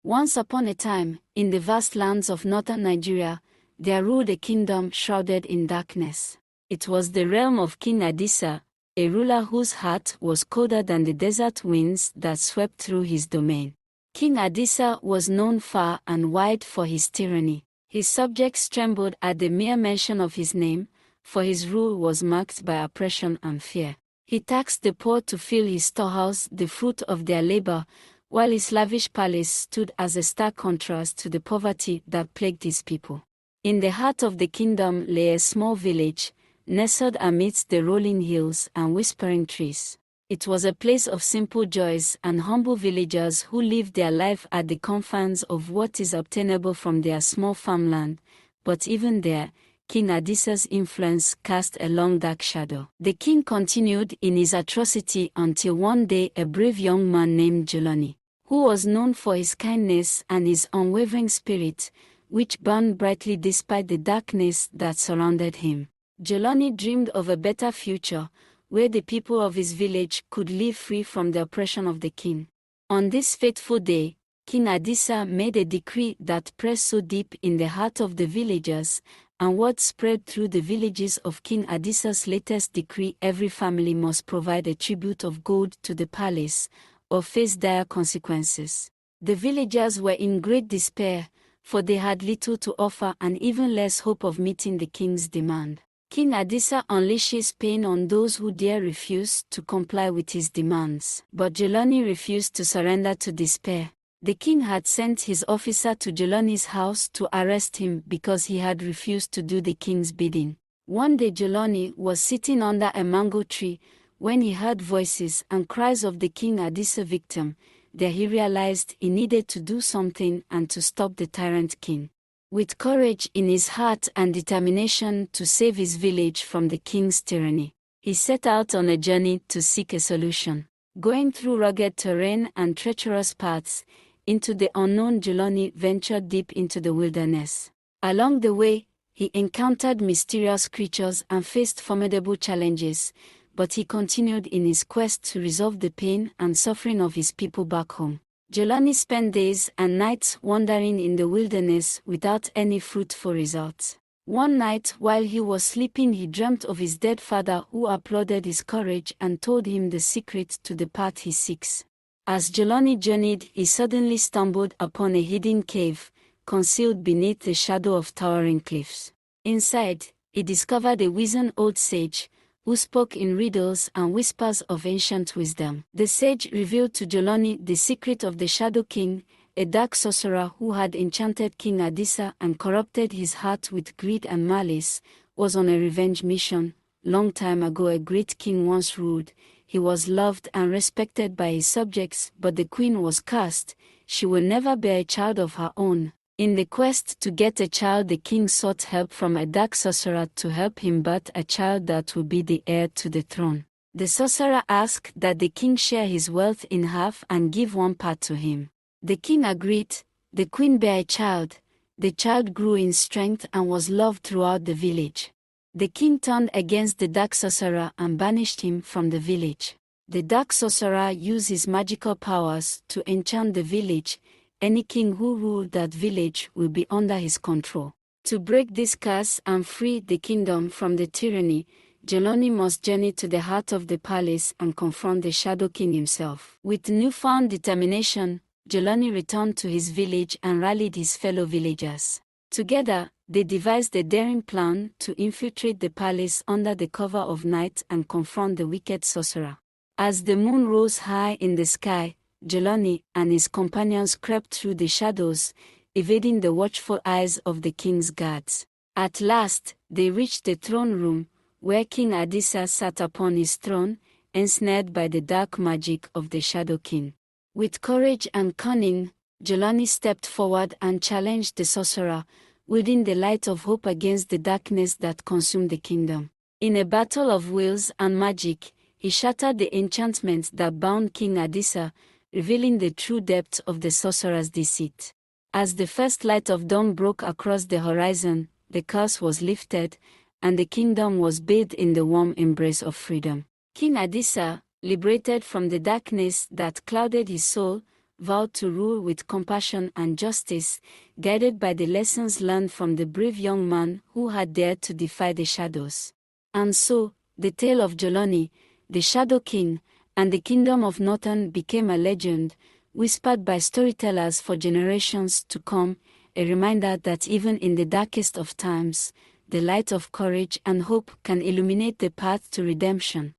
Once upon a time, in the vast lands of northern Nigeria, there ruled a kingdom shrouded in darkness. It was the realm of King Adisa, a ruler whose heart was colder than the desert winds that swept through his domain. King Adisa was known far and wide for his tyranny. His subjects trembled at the mere mention of his name, for his rule was marked by oppression and fear. He taxed the poor to fill his storehouse, the fruit of their labor, while his lavish palace stood as a stark contrast to the poverty that plagued his people. In the heart of the kingdom lay a small village, nestled amidst the rolling hills and whispering trees. It was a place of simple joys and humble villagers who lived their life at the confines of what is obtainable from their small farmland, but even there, King Adisa's influence cast a long dark shadow. The king continued in his atrocity until one day a brave young man named Jelani, who was known for his kindness and his unwavering spirit, which burned brightly despite the darkness that surrounded him. Jelani dreamed of a better future, where the people of his village could live free from the oppression of the king. On this fateful day, King Adisa made a decree that pressed so deep in the heart of the villagers, and word spread through the villages of King Adisa's latest decree: every family must provide a tribute of gold to the palace, or face dire consequences. The villagers were in great despair, for they had little to offer and even less hope of meeting the king's demand. King Adisa unleashes pain on those who dare refuse to comply with his demands. But Jelani refused to surrender to despair. The king had sent his officer to Jelani's house to arrest him because he had refused to do the king's bidding. One day Jelani was sitting under a mango tree when he heard voices and cries of the King Adisa victim. There he realized he needed to do something and to stop the tyrant king. With courage in his heart and determination to save his village from the king's tyranny, he set out on a journey to seek a solution. Going through rugged terrain and treacherous paths into the unknown, Jelani ventured deep into the wilderness. Along the way, he encountered mysterious creatures and faced formidable challenges, but he continued in his quest to resolve the pain and suffering of his people back home. Jelani spent days and nights wandering in the wilderness without any fruitful results. One night, while he was sleeping, he dreamt of his dead father, who applauded his courage and told him the secret to the path he seeks. As Jelani journeyed, he suddenly stumbled upon a hidden cave, concealed beneath the shadow of towering cliffs. Inside, he discovered a wizened old sage, who spoke in riddles and whispers of ancient wisdom. The sage revealed to Jelani the secret of the Shadow King, a dark sorcerer who had enchanted King Adisa and corrupted his heart with greed and malice, was on a revenge mission. Long time ago a great king once ruled. He was loved and respected by his subjects, but the queen was cursed. She will never bear a child of her own. In the quest to get a child, the king sought help from a dark sorcerer to help him birth a child that would be the heir to the throne. The sorcerer asked that the king share his wealth in half and give one part to him. The king agreed. The queen bare a child. The child grew in strength and was loved throughout the village. The king turned against the dark sorcerer and banished him from the village. The dark sorcerer used his magical powers to enchant the village. Any king who ruled that village will be under his control. To break this curse and free the kingdom from the tyranny, Jelani must journey to the heart of the palace and confront the Shadow King himself. With newfound determination, Jelani returned to his village and rallied his fellow villagers. Together, they devised a daring plan to infiltrate the palace under the cover of night and confront the wicked sorcerer. As the moon rose high in the sky, Jelani and his companions crept through the shadows, evading the watchful eyes of the king's guards. At last, they reached the throne room, where King Adisa sat upon his throne, ensnared by the dark magic of the Shadow King. With courage and cunning, Jelani stepped forward and challenged the sorcerer, wielding the light of hope against the darkness that consumed the kingdom. In a battle of wills and magic, he shattered the enchantment that bound King Adisa, revealing the true depth of the sorcerer's deceit. As the first light of dawn broke across the horizon, the curse was lifted, and the kingdom was bathed in the warm embrace of freedom. King Adisa, liberated from the darkness that clouded his soul, vowed to rule with compassion and justice, guided by the lessons learned from the brave young man who had dared to defy the shadows. And so, the tale of Joloni, the Shadow King, and the Kingdom of Northern became a legend, whispered by storytellers for generations to come, a reminder that even in the darkest of times, the light of courage and hope can illuminate the path to redemption.